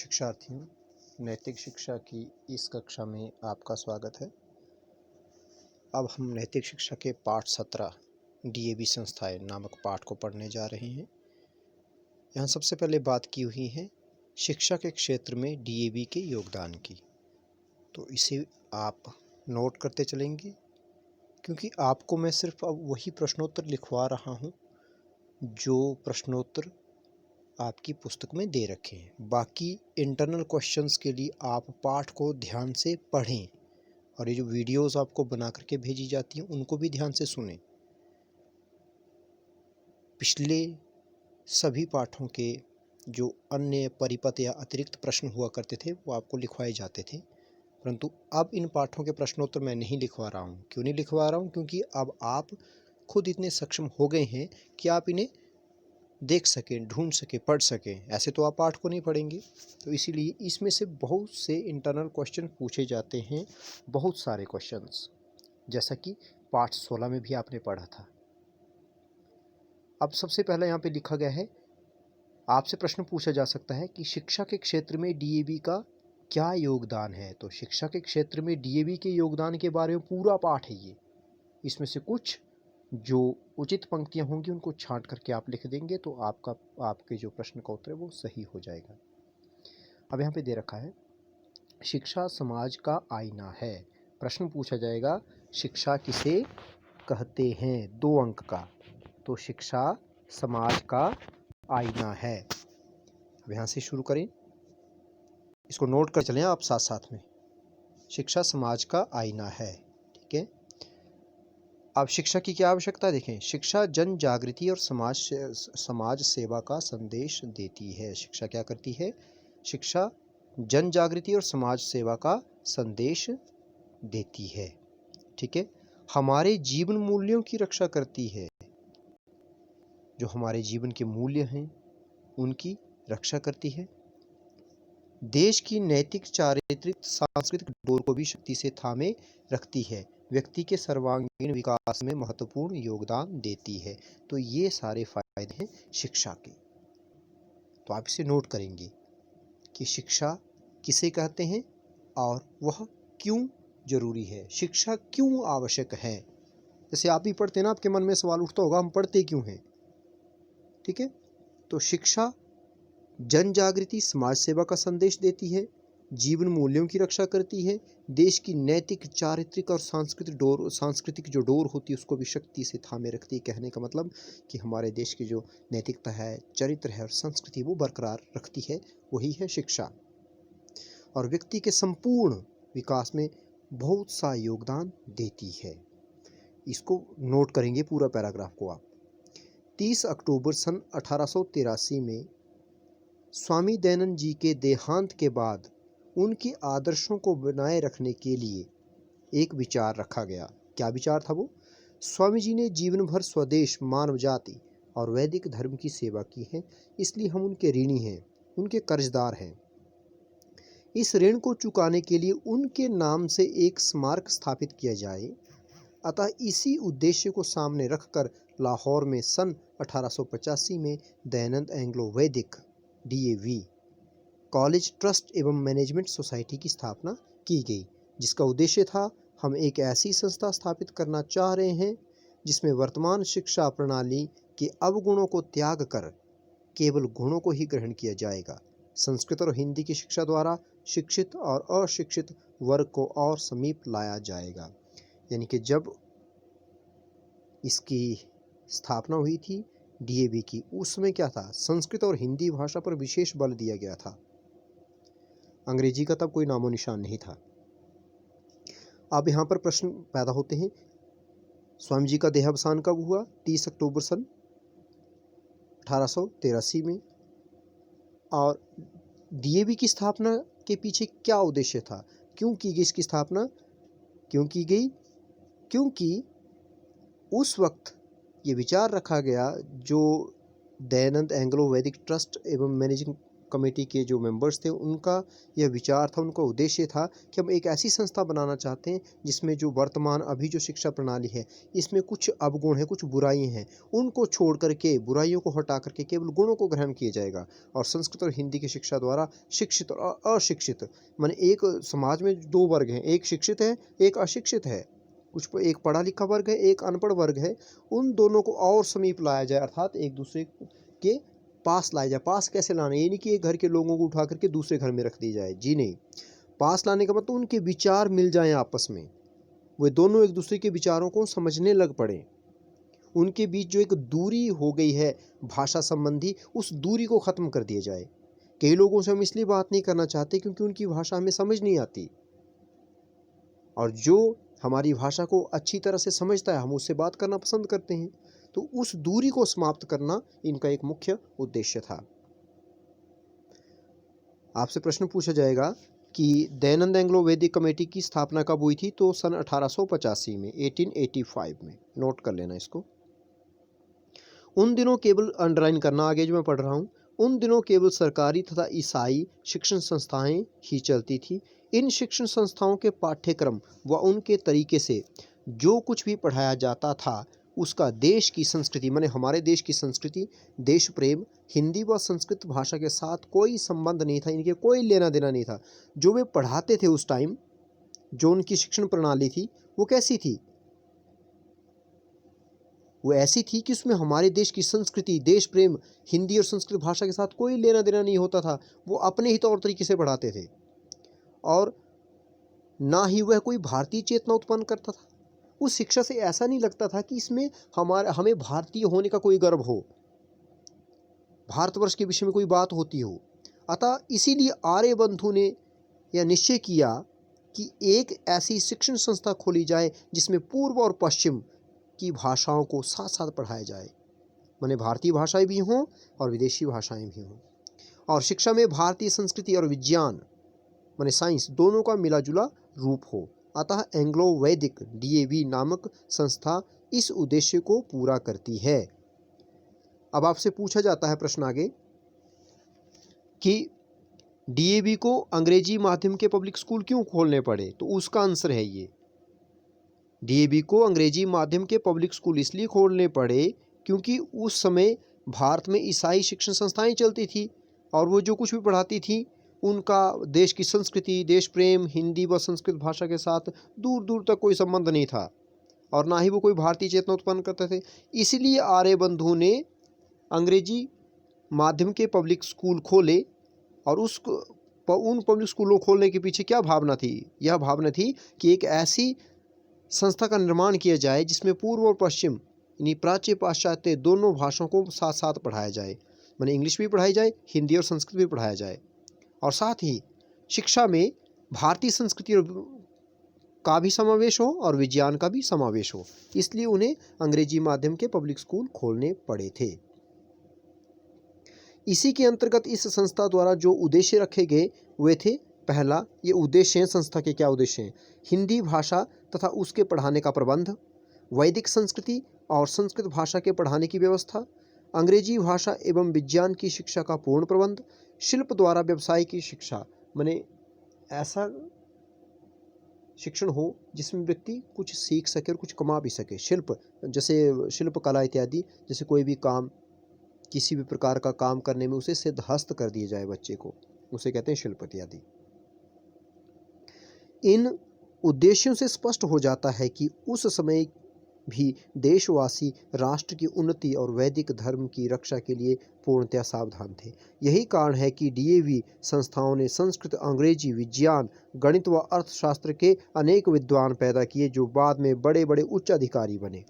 शिक्षार्थियों, नैतिक शिक्षा की इस कक्षा में आपका स्वागत है। अब हम नैतिक शिक्षा के पाठ 17 डीएवी संस्थाएं नामक पाठ को पढ़ने जा रहे हैं। यहाँ सबसे पहले बात की हुई है शिक्षा के क्षेत्र में डीएवी के योगदान की, तो इसे आप नोट करते चलेंगे क्योंकि आपको मैं सिर्फ अब वही प्रश्नोत्तर लिखवा रहा हूँ जो प्रश्नोत्तर आपकी पुस्तक में दे रखे हैं। बाकी इंटरनल क्वेश्चंस के लिए आप पाठ को ध्यान से पढ़ें और ये जो वीडियोस आपको बना करके भेजी जाती हैं उनको भी ध्यान से सुनें। पिछले सभी पाठों के जो अन्य परिपथ या अतिरिक्त प्रश्न हुआ करते थे वो आपको लिखवाए जाते थे, परंतु अब इन पाठों के प्रश्नोत्तर मैं नहीं लिखवा रहा हूँ। क्यों नहीं लिखवा रहा हूँ? क्योंकि अब आप खुद इतने सक्षम हो गए हैं कि आप इन्हें देख सकें, ढूंढ सकें, पढ़ सकें। ऐसे तो आप पाठ को नहीं पढ़ेंगे, तो इसीलिए इसमें से बहुत से इंटरनल क्वेश्चन पूछे जाते हैं, बहुत सारे क्वेश्चंस, जैसा कि पाठ 16 में भी आपने पढ़ा था। अब सबसे पहला यहाँ पे लिखा गया है, आपसे प्रश्न पूछा जा सकता है कि शिक्षा के क्षेत्र में डीएवी का क्या योगदान है। तो शिक्षा के क्षेत्र में डीएवी के योगदान के बारे में पूरा पाठ है ये। इसमें से कुछ जो उचित पंक्तियां होंगी उनको छांट करके आप लिख देंगे तो आपके जो प्रश्न का उत्तर है वो सही हो जाएगा। अब यहाँ पे दे रखा है शिक्षा समाज का आईना है। प्रश्न पूछा जाएगा शिक्षा किसे कहते हैं, 2 अंक का। तो शिक्षा समाज का आईना है। अब यहाँ से शुरू करें, इसको नोट कर चलें आप साथ साथ में। शिक्षा समाज का आईना है, ठीक है। अब शिक्षा की क्या आवश्यकता है देखें। शिक्षा जन जागृति और समाज सेवा का संदेश देती है। शिक्षा क्या करती है? शिक्षा जन जागृति और समाज सेवा का संदेश देती है, ठीक है। हमारे जीवन मूल्यों की रक्षा करती है। जो हमारे जीवन के मूल्य हैं उनकी रक्षा करती है। देश की नैतिक, चारित्रिक, सांस्कृतिक डोर को भी शक्ति से थामे रखती है। व्यक्ति के सर्वांगीण विकास में महत्वपूर्ण योगदान देती है। तो ये सारे फायदे हैं शिक्षा के। तो आप इसे नोट करेंगे कि शिक्षा किसे कहते हैं और वह क्यों जरूरी है, शिक्षा क्यों आवश्यक है। जैसे आप भी पढ़ते हैं ना, आपके मन में सवाल उठता होगा हम पढ़ते क्यों हैं, ठीक है। तो शिक्षा जन जागृति, समाज सेवा का संदेश देती है, जीवन मूल्यों की रक्षा करती है, देश की नैतिक, चारित्रिक और सांस्कृतिक जो डोर होती है उसको भी शक्ति से थामे रखती है। कहने का मतलब कि हमारे देश की जो नैतिकता है, चरित्र है और संस्कृति वो बरकरार रखती है, वही है शिक्षा। और व्यक्ति के संपूर्ण विकास में बहुत सा योगदान देती है। इसको नोट करेंगे पूरा पैराग्राफ को आप। 30 अक्टूबर सन 1883 में स्वामी दयानंद जी के देहांत के बाद उनके आदर्शों को बनाए रखने के लिए एक विचार रखा गया। क्या विचार था वो? स्वामी जी ने जीवन भर स्वदेश, मानव जाति और वैदिक धर्म की सेवा की है, इसलिए हम उनके ऋणी हैं, उनके कर्जदार हैं। इस ऋण को चुकाने के लिए उनके नाम से एक स्मारक स्थापित किया जाए। अतः इसी उद्देश्य को सामने रखकर लाहौर में सन 1885 में दयानंद एंग्लो वैदिक डीएवी कॉलेज ट्रस्ट एवं मैनेजमेंट सोसाइटी की स्थापना की गई, जिसका उद्देश्य था हम एक ऐसी संस्था स्थापित करना चाह रहे हैं जिसमें वर्तमान शिक्षा प्रणाली के अवगुणों को त्याग कर केवल गुणों को ही ग्रहण किया जाएगा। संस्कृत और हिंदी की शिक्षा द्वारा शिक्षित और अशिक्षित वर्ग को और समीप लाया जाएगा। यानी कि जब इसकी स्थापना हुई थी डीएवी की, उस समय क्या था, संस्कृत और हिंदी भाषा पर विशेष बल दिया गया था। अंग्रेजी का तब कोई नामो निशान नहीं था। अब यहाँ पर प्रश्न पैदा होते हैं, स्वामी जी का देहावसान कब हुआ? 30 अक्टूबर सन 1883 में। और डीएवी की स्थापना के पीछे क्या उद्देश्य था, क्यों की गई इसकी स्थापना? क्यों की गई? क्योंकि उस वक्त ये विचार रखा गया, जो दयानंद एंग्लो वैदिक ट्रस्ट एवं मैनेजिंग कमेटी के जो मेंबर्स थे उनका यह विचार था, उनका उद्देश्य था कि हम एक ऐसी संस्था बनाना चाहते हैं जिसमें जो वर्तमान अभी जो शिक्षा प्रणाली है इसमें कुछ अवगुण है, कुछ बुराइयां हैं, उनको छोड़ करके, बुराइयों को हटा करके केवल गुणों को ग्रहण किया जाएगा। और संस्कृत और हिंदी की शिक्षा द्वारा शिक्षित और अशिक्षित, माने एक समाज में दो वर्ग हैं, एक शिक्षित है, एक अशिक्षित है, कुछ एक पढ़ा लिखा वर्ग है, एक अनपढ़ वर्ग है, उन दोनों को और समीप लाया जाए, अर्थात एक दूसरे के पास लाया जाए। पास कैसे लाना, ये नहीं कि एक घर के लोगों को उठा करके दूसरे घर में रख दी जाए, जी नहीं। पास लाने का मतलब उनके विचार मिल जाएं आपस में, वे दोनों एक दूसरे के विचारों को समझने लग पड़े। उनके बीच जो एक दूरी हो गई है भाषा संबंधी, उस दूरी को खत्म कर दिया जाए। कई लोगों से हम इसलिए बात नहीं करना चाहते क्योंकि उनकी भाषा हमें समझ नहीं आती, और जो हमारी भाषा को अच्छी तरह से समझता है हम उससे बात करना पसंद करते हैं। तो उस दूरी को समाप्त करना इनका एक मुख्य उद्देश्य था। आपसे प्रश्न पूछा जाएगा कि दयानंद एंग्लो वैदिक कमेटी की स्थापना कब हुई थी, तो सन 1885 में, 1885 में, नोट कर लेना इसको। उन दिनों केवल, अंडरलाइन करना आगे जो मैं पढ़ रहा हूँ, उन दिनों केवल सरकारी तथा ईसाई शिक्षण संस्थाएं ही चलती थी। इन शिक्षण संस्थाओं के पाठ्यक्रम व उनके तरीके से जो कुछ भी पढ़ाया जाता था उसका देश की संस्कृति, माने हमारे देश की संस्कृति, देश प्रेम, हिंदी व संस्कृत भाषा के साथ कोई संबंध नहीं था, इनके कोई लेना देना नहीं था। जो वे पढ़ाते थे उस टाइम, जो उनकी शिक्षण प्रणाली थी वो कैसी थी, वो ऐसी थी कि उसमें हमारे देश की संस्कृति, देश प्रेम, हिंदी और संस्कृत भाषा के साथ कोई लेना देना नहीं होता था। वो अपने ही तौर तरीके से पढ़ाते थे और ना ही वह कोई भारतीय चेतना उत्पन्न करता था। उस शिक्षा से ऐसा नहीं लगता था कि इसमें हमें भारतीय होने का कोई गर्व हो, भारतवर्ष के विषय में कोई बात होती हो। अतः इसीलिए आर्यबंधु ने यह निश्चय किया कि एक ऐसी शिक्षण संस्था खोली जाए जिसमें पूर्व और पश्चिम की भाषाओं को साथ साथ पढ़ाया जाए, माने भारतीय भाषाएं भी हों और विदेशी भाषाएं भी हों, और शिक्षा में भारतीय संस्कृति और विज्ञान, माने साइंस, दोनों का मिला जुला रूप हो। अतः एंग्लो वैदिक डीएवी नामक संस्था इस उद्देश्य को पूरा करती है। अब आपसे पूछा जाता है प्रश्न आगे कि डीएवी को अंग्रेजी माध्यम के पब्लिक स्कूल क्यों खोलने पड़े, तो उसका आंसर है ये, डीएवी को अंग्रेजी माध्यम के पब्लिक स्कूल इसलिए खोलने पड़े क्योंकि उस समय भारत में ईसाई शिक्षण संस्थाएं चलती थी और वो जो कुछ भी पढ़ाती थी उनका देश की संस्कृति, देश प्रेम, हिंदी व संस्कृत भाषा के साथ दूर दूर तक कोई संबंध नहीं था और ना ही वो कोई भारतीय चेतना उत्पन्न करते थे। इसलिए आर्यबंधु ने अंग्रेजी माध्यम के पब्लिक स्कूल खोले और उन पब्लिक स्कूलों खोलने के पीछे क्या भावना थी, यह भावना थी कि एक ऐसी संस्था का निर्माण किया जाए जिसमें पूर्व और पश्चिम, यानी प्राच्य पाश्चात्य दोनों भाषाओं को साथ साथ पढ़ाया जाए, माने इंग्लिश भी पढ़ाई जाए, हिंदी और संस्कृत भी पढ़ाया जाए, और साथ ही शिक्षा में भारतीय संस्कृति का भी समावेश हो और विज्ञान का भी समावेश हो। इसलिए उन्हें अंग्रेजी माध्यम के पब्लिक स्कूल खोलने पड़े थे। इसी के अंतर्गत इस संस्था द्वारा जो उद्देश्य रखे गए वे थे, पहला, ये उद्देश्य हैं संस्था के, क्या उद्देश्य हैं, हिंदी भाषा तथा उसके पढ़ाने का प्रबंध, वैदिक संस्कृति और संस्कृत भाषा के पढ़ाने की व्यवस्था, अंग्रेजी भाषा एवं विज्ञान की शिक्षा का पूर्ण प्रबंध, शिल्प द्वारा व्यवसाय की शिक्षा, माने ऐसा शिक्षण हो जिसमें व्यक्ति कुछ सीख सके और कुछ कमा भी सके। शिल्प, जैसे शिल्प कला इत्यादि, जैसे कोई भी काम, किसी भी प्रकार का काम करने में उसे सिद्धहस्त कर दिया जाए बच्चे को, उसे कहते हैं शिल्प इत्यादि। इन उद्देश्यों से स्पष्ट हो जाता है कि उस समय भी देशवासी राष्ट्र की उन्नति और वैदिक धर्म की रक्षा के लिए पूर्णतया सावधान थे। यही कारण है कि डीएवी संस्थाओं ने संस्कृत, अंग्रेजी, विज्ञान, गणित व अर्थशास्त्र के अनेक विद्वान पैदा किए जो बाद में बड़े बड़े उच्च अधिकारी बने।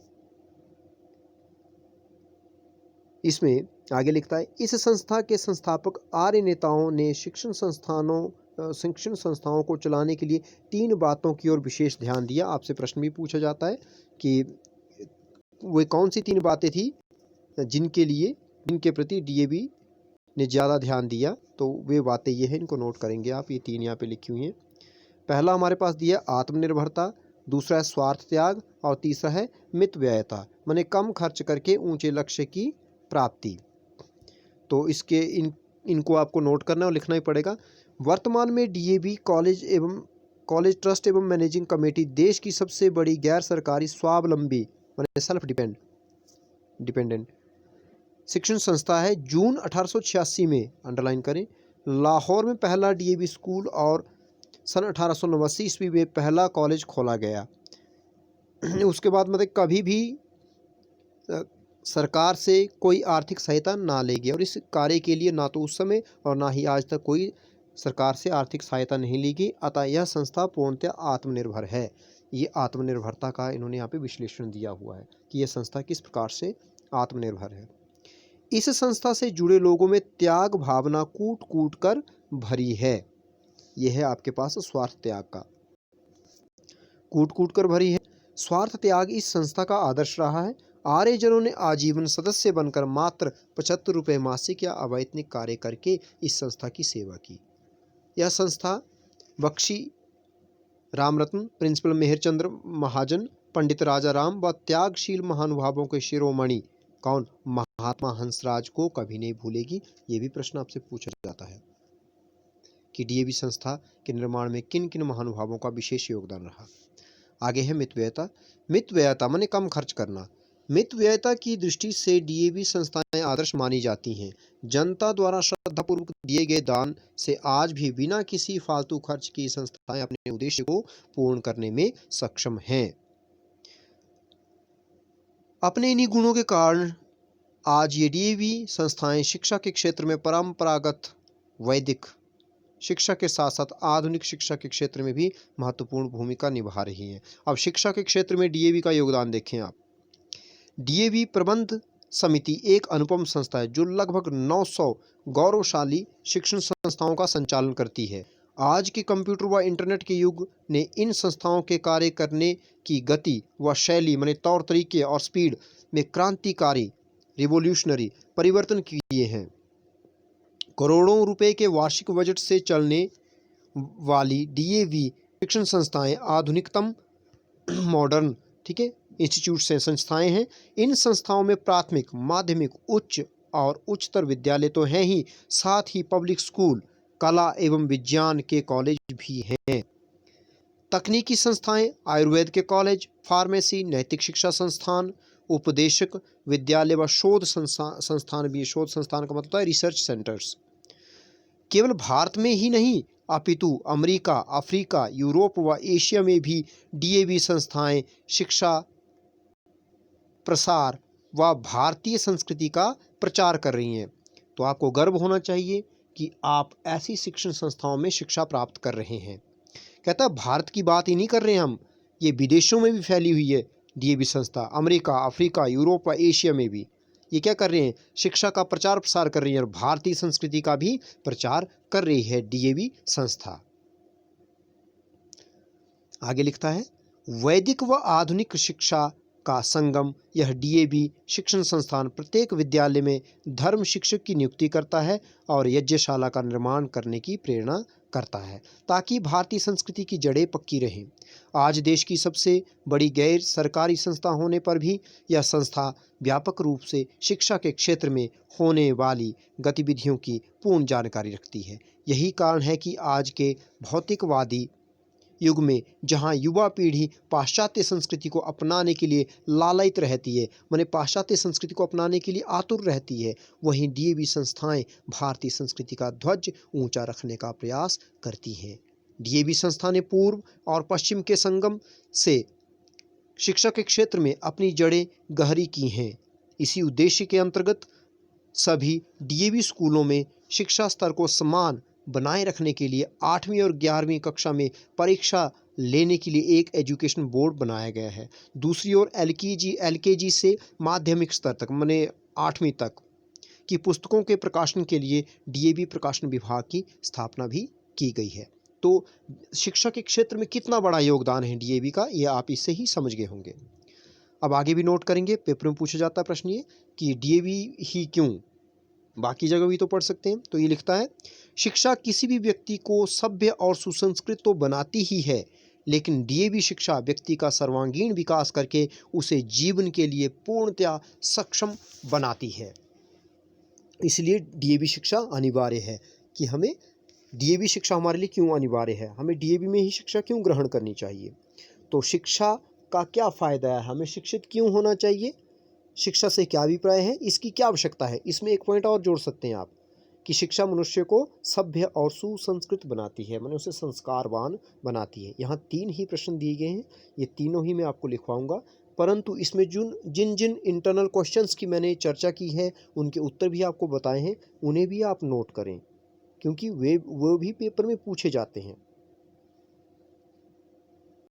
इसमें आगे लिखता है, इस संस्था के संस्थापक आर्य नेताओं ने शिक्षण संस्थाओं को चलाने के लिए 3 बातों की ओर विशेष ध्यान दिया। आपसे प्रश्न भी पूछा जाता है कि वे कौन सी 3 बातें थी जिनके प्रति डीएवी ने ज़्यादा ध्यान दिया, तो वे बातें ये हैं, इनको नोट करेंगे आप, ये 3 यहाँ पे लिखी हुई हैं। पहला हमारे पास दिया आत्मनिर्भरता, दूसरा है स्वार्थ त्याग और तीसरा है मितव्ययता, माने कम खर्च करके ऊंचे लक्ष्य की प्राप्ति। तो इन इनको आपको नोट करना और लिखना ही पड़ेगा। वर्तमान में डीएवी कॉलेज ट्रस्ट एवं मैनेजिंग कमेटी देश की सबसे बड़ी गैर सरकारी स्वावलंबी माने सेल्फ डिपेंडेंट शिक्षण संस्था है। जून 1886 में, अंडरलाइन करें, लाहौर में पहला डीएवी स्कूल और सन 1889 ईस्वी में पहला कॉलेज खोला गया। उसके बाद मतलब कभी भी सरकार से कोई आर्थिक सहायता ना ली गई और इस कार्य के लिए ना तो उस समय और ना ही आज तक कोई सरकार से आर्थिक सहायता नहीं ली गई। अतः यह संस्था पूर्णतः आत्मनिर्भर है। ये आत्मनिर्भरता का इन्होंने यहाँ पे विश्लेषण दिया हुआ है कि यह संस्था किस प्रकार से आत्मनिर्भर है। इस संस्था से जुड़े लोगों में त्याग भावना कूट कूट कर भरी है। यह है आपके पास स्वार्थ त्याग का, कूट कूट कर भरी है। स्वार्थ त्याग इस संस्था का आदर्श रहा है। आर्यजनों ने आजीवन सदस्य बनकर मात्र 75 रुपये मासिक या अवैतनिक कार्य करके इस संस्था की सेवा की। यह संस्था बख्शी रामरत्न, प्रिंसिपल मेहरचंद्र महाजन, पंडित राजाराम व त्यागशील महानुभावों के शिरोमणि कौन महात्मा हंसराज को कभी नहीं भूलेगी। ये भी प्रश्न आपसे पूछा जाता है कि डीएवी संस्था के निर्माण में किन किन महानुभावों का विशेष योगदान रहा। आगे है मितव्ययता। मितव्ययता माने कम खर्च करना। मितव्ययता की दृष्टि से डीएवी संस्थाएं आदर्श मानी जाती हैं। जनता द्वारा श्रद्धापूर्वक दिए गए दान से आज भी बिना किसी फालतू खर्च की संस्थाएं अपने उद्देश्य को पूर्ण करने में सक्षम हैं। अपने इन्हीं गुणों के कारण आज ये डीएवी संस्थाएं शिक्षा के क्षेत्र में परंपरागत वैदिक शिक्षा के साथ साथ आधुनिक शिक्षा के क्षेत्र में भी महत्वपूर्ण भूमिका निभा रही हैं। अब शिक्षा के क्षेत्र में डीएवी का योगदान देखें आप। डीएवी प्रबंध समिति एक अनुपम संस्था है जो लगभग 900 गौरवशाली शिक्षण संस्थाओं का संचालन करती है। आज के कंप्यूटर व इंटरनेट के युग ने इन संस्थाओं के कार्य करने की गति व शैली माने तौर तरीके और स्पीड में क्रांतिकारी रिवोल्यूशनरी परिवर्तन किए हैं। करोड़ों रुपए के वार्षिक बजट से चलने वाली डीएवी शिक्षण संस्थाएं आधुनिकतम मॉडर्न इंस्टीट्यूट से संस्थाएं हैं। इन संस्थाओं में प्राथमिक, माध्यमिक, उच्च और उच्चतर विद्यालय तो हैं ही, साथ ही पब्लिक स्कूल, कला एवं विज्ञान के कॉलेज भी हैं। तकनीकी संस्थाएं, आयुर्वेद के कॉलेज, फार्मेसी, नैतिक शिक्षा संस्थान, उपदेशक विद्यालय व शोध संस्थान भी। शोध संस्थान का मतलब होता है रिसर्च सेंटर्स। केवल भारत में ही नहीं अपितु अमेरिका, अफ्रीका, यूरोप व एशिया में भी डीएवी संस्थाएं शिक्षा प्रसार व भारतीय संस्कृति का प्रचार कर रही हैं। तो आपको गर्व होना चाहिए कि आप ऐसी शिक्षण संस्थाओं में शिक्षा प्राप्त कर रहे हैं। कहता है भारत की बात ही नहीं कर रहे हैं हम, ये विदेशों में भी फैली हुई है डीएवी संस्था। अमेरिका, अफ्रीका, यूरोप व एशिया में भी ये क्या कर रहे हैं, शिक्षा का प्रचार प्रसार कर रही है और भारतीय संस्कृति का भी प्रचार कर रही है डीएवी संस्था। आगे लिखता है वैदिक व आधुनिक शिक्षा का संगम यह डीएवी शिक्षण संस्थान प्रत्येक विद्यालय में धर्म शिक्षक की नियुक्ति करता है और यज्ञशाला का निर्माण करने की प्रेरणा करता है ताकि भारतीय संस्कृति की जड़ें पक्की रहें। आज देश की सबसे बड़ी गैर सरकारी संस्था होने पर भी यह संस्था व्यापक रूप से शिक्षा के क्षेत्र में होने वाली गतिविधियों की पूर्ण जानकारी रखती है। यही कारण है कि आज के भौतिकवादी युग में जहां युवा पीढ़ी पाश्चात्य संस्कृति को अपनाने के लिए लालायित रहती है, माने पाश्चात्य संस्कृति को अपनाने के लिए आतुर रहती है, वहीं डीएवी संस्थाएं भारतीय संस्कृति का ध्वज ऊंचा रखने का प्रयास करती हैं। डीएवी संस्था ने पूर्व और पश्चिम के संगम से शिक्षा के क्षेत्र में अपनी जड़ें गहरी की हैं। इसी उद्देश्य के अंतर्गत सभी डीएवी स्कूलों में शिक्षा स्तर को समान बनाए रखने के लिए 8वीं और 11वीं कक्षा में परीक्षा लेने के लिए एक एजुकेशन बोर्ड बनाया गया है। दूसरी ओर एलकेजी से माध्यमिक स्तर तक माने 8वीं तक की पुस्तकों के प्रकाशन के लिए डीएवी प्रकाशन विभाग की स्थापना भी की गई है। तो शिक्षा के क्षेत्र में कितना बड़ा योगदान है डीएवी का, ये आप इससे ही समझ गए होंगे। अब आगे भी नोट करेंगे, पेपर में पूछा जाता है प्रश्न ये कि डीएवी ही क्यों, बाकी जगह भी तो पढ़ सकते हैं। तो ये लिखता है शिक्षा किसी भी व्यक्ति को सभ्य और सुसंस्कृत तो बनाती ही है, लेकिन डीएवी शिक्षा व्यक्ति का सर्वांगीण विकास करके उसे जीवन के लिए पूर्णतया सक्षम बनाती है। इसलिए डीएवी शिक्षा अनिवार्य है कि हमें डीएवी शिक्षा हमारे लिए क्यों अनिवार्य है, हमें डीएवी में ही शिक्षा क्यों ग्रहण करनी चाहिए। तो शिक्षा का क्या फ़ायदा है, हमें शिक्षित क्यों होना चाहिए, शिक्षा से क्या अभिप्राय है, इसकी क्या आवश्यकता है। इसमें एक पॉइंट और जोड़ सकते हैं आप कि शिक्षा मनुष्य को सभ्य और सुसंस्कृत बनाती है, माने उसे संस्कारवान बनाती है। यहाँ 3 ही प्रश्न दिए गए हैं, ये तीनों ही मैं आपको लिखवाऊंगा, परंतु इसमें जिन जिन इंटरनल क्वेश्चंस की मैंने चर्चा की है उनके उत्तर भी आपको बताए हैं, उन्हें भी आप नोट करें क्योंकि वे वो भी पेपर में पूछे जाते हैं।